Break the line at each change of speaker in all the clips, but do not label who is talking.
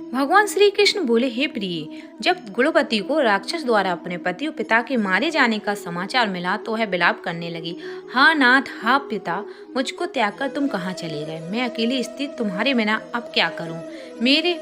भगवान श्री कृष्ण बोले, हे प्रिय, जब गुणवती को राक्षस द्वारा अपने पति और पिता के मारे जाने का समाचार मिला तो वह विलाप करने लगी। हा नाथ, हा पिता, मुझको त्याग कर तुम कहाँ चले गए? मैं अकेली स्थित तुम्हारे बिना अब क्या करूं? मेरे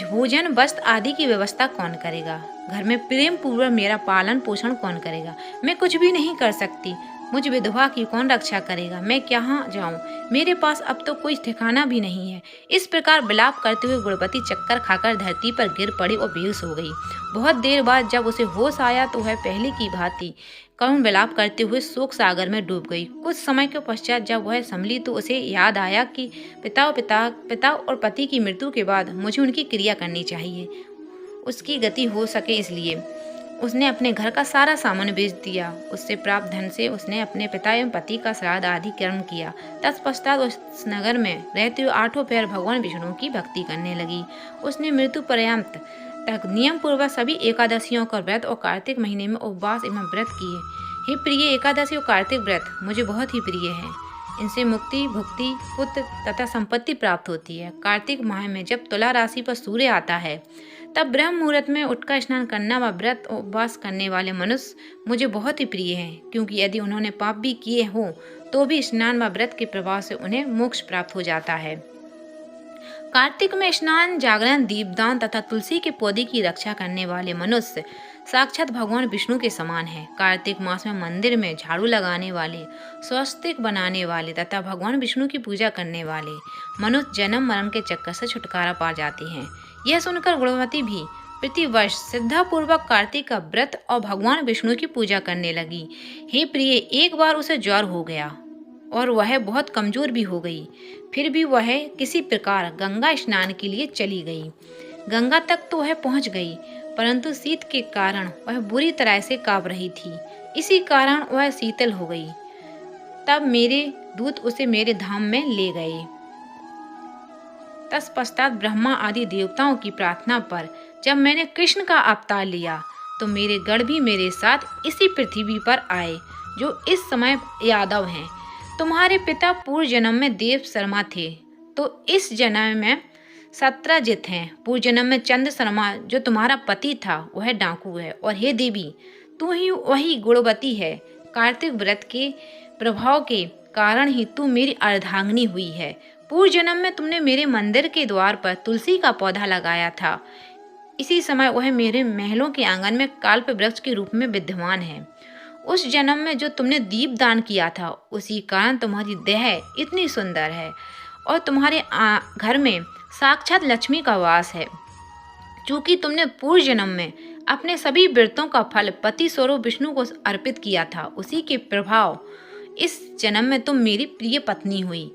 भोजन वस्त्र आदि की व्यवस्था कौन करेगा? घर में प्रेम पूर्वक मेरा पालन पोषण कौन करेगा? मैं कुछ भी नहीं कर सकती। मुझ विधवा की कौन रक्षा करेगा? मैं कहाँ जाऊं? मेरे पास अब तो कोई ठिकाना भी नहीं है। इस प्रकार विलाप करते हुए गुणवती चक्कर खाकर धरती पर गिर पड़ी और बेहोश हो गई। बहुत देर बाद जब उसे होश आया तो वह पहले की भांति करुण विलाप करते हुए शोक सागर में डूब गई। कुछ समय के पश्चात जब वह संभली तो उसे याद आया कि पिता और पति की मृत्यु के बाद मुझे उनकी क्रिया करनी चाहिए, उसकी गति हो सके, इसलिए उसने अपने घर का सारा सामान बेच दिया। उससे प्राप्त धन से उसने अपने पिता एवं पति का श्राद्ध आदि कर्म किया। तत्पश्चात उस नगर में रहते हुए 8 पैर भगवान विष्णु की भक्ति करने लगी। उसने मृत्यु पर्यंत तक नियम पूर्वक सभी एकादशियों का व्रत और कार्तिक महीने में उपवास एवं व्रत किए। हे प्रिय, एकादशी और कार्तिक व्रत मुझे बहुत ही प्रिय है। इनसे मुक्ति, भुक्ति, पुत्र तथा संपत्ति प्राप्त होती है। कार्तिक माह में जब तुला राशि पर सूर्य आता है तब ब्रह्म मुहूर्त में उठकर स्नान करना व व्रत उपवास करने वाले मनुष्य मुझे बहुत ही प्रिय हैं, क्योंकि यदि उन्होंने पाप भी किए हों तो भी स्नान व व्रत के प्रभाव से उन्हें मोक्ष प्राप्त हो जाता है। कार्तिक में स्नान, जागरण, दीपदान तथा तुलसी के पौधे की रक्षा करने वाले मनुष्य साक्षात भगवान विष्णु के समान है। कार्तिक मास में मंदिर में झाड़ू लगाने वाले, स्वस्तिक बनाने वाले तथा भगवान विष्णु की पूजा करने वाले मनुष्य जन्म मरण के चक्कर से छुटकारा पा जाते हैं। यह सुनकर गुणवती भी प्रतिवर्ष श्रद्धापूर्वक कार्तिक का व्रत और भगवान विष्णु की पूजा करने लगी। हे प्रिय, एक बार उसे ज्वर हो गया और वह बहुत कमजोर भी हो गई। फिर भी वह किसी प्रकार गंगा स्नान के लिए चली गई। गंगा तक तो वह पहुंच गई, परंतु शीत के कारण वह बुरी तरह से कांप रही थी। इसी कारण वह शीतल हो गई। तब मेरे दूत उसे मेरे धाम में ले गए। तत्पश्चात ब्रह्मा आदि देवताओं की प्रार्थना पर जब मैंने कृष्ण का अवतार लिया तो मेरे गण भी मेरे साथ इसी पृथ्वी पर आए, जो इस समय यादव हैं। तुम्हारे पिता पूर्व जन्म में देव शर्मा थे, तो इस जन्म में सत्रजित हैं। पूर्व जन्म में चंद्र शर्मा जो तुम्हारा पति था वह डाकू है। और हे देवी, तू ही वही गुणवती है। कार्तिक व्रत के प्रभाव के कारण ही तू मेरी अर्धांगिनी हुई है। पूर्व जन्म में तुमने मेरे मंदिर के द्वार पर तुलसी का पौधा लगाया था। इसी समय वह मेरे महलों के आंगन में काल्प वृक्ष के रूप में विद्यमान है। उस जन्म में जो तुमने दीप दान किया था, उसी कारण तुम्हारी देह इतनी सुंदर है और तुम्हारे घर में साक्षात लक्ष्मी का वास है। चूंकि तुमने पूर्व जन्म में अपने सभी व्रतों का फल पति स्वरूप विष्णु को अर्पित किया था, उसी के प्रभाव इस जन्म में तुम मेरी प्रिय पत्नी हुई।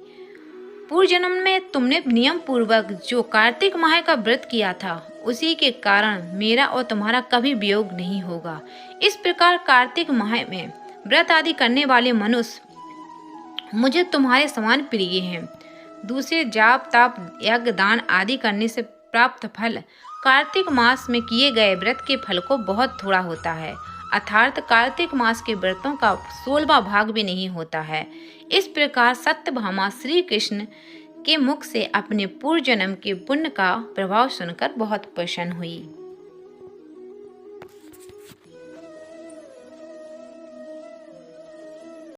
पूर्व जन्म में तुमने नियम पूर्वक जो कार्तिक माह का व्रत किया था, उसी के कारण मेरा और तुम्हारा कभी वियोग नहीं होगा। इस प्रकार कार्तिक माह में व्रत आदि करने वाले मनुष्य मुझे तुम्हारे समान प्रिय हैं। दूसरे जाप, ताप, यज्ञ, दान आदि करने से प्राप्त फल कार्तिक मास में किए गए व्रत के फल को बहुत थोड़ा होता है, अर्थात कार्तिक मास के व्रतों का 16वां भाग भी नहीं होता है। इस प्रकार सत्यभामा श्री कृष्ण के मुख से अपने पूर्व जन्म के पुण्य का प्रभाव सुनकर बहुत प्रसन्न हुई।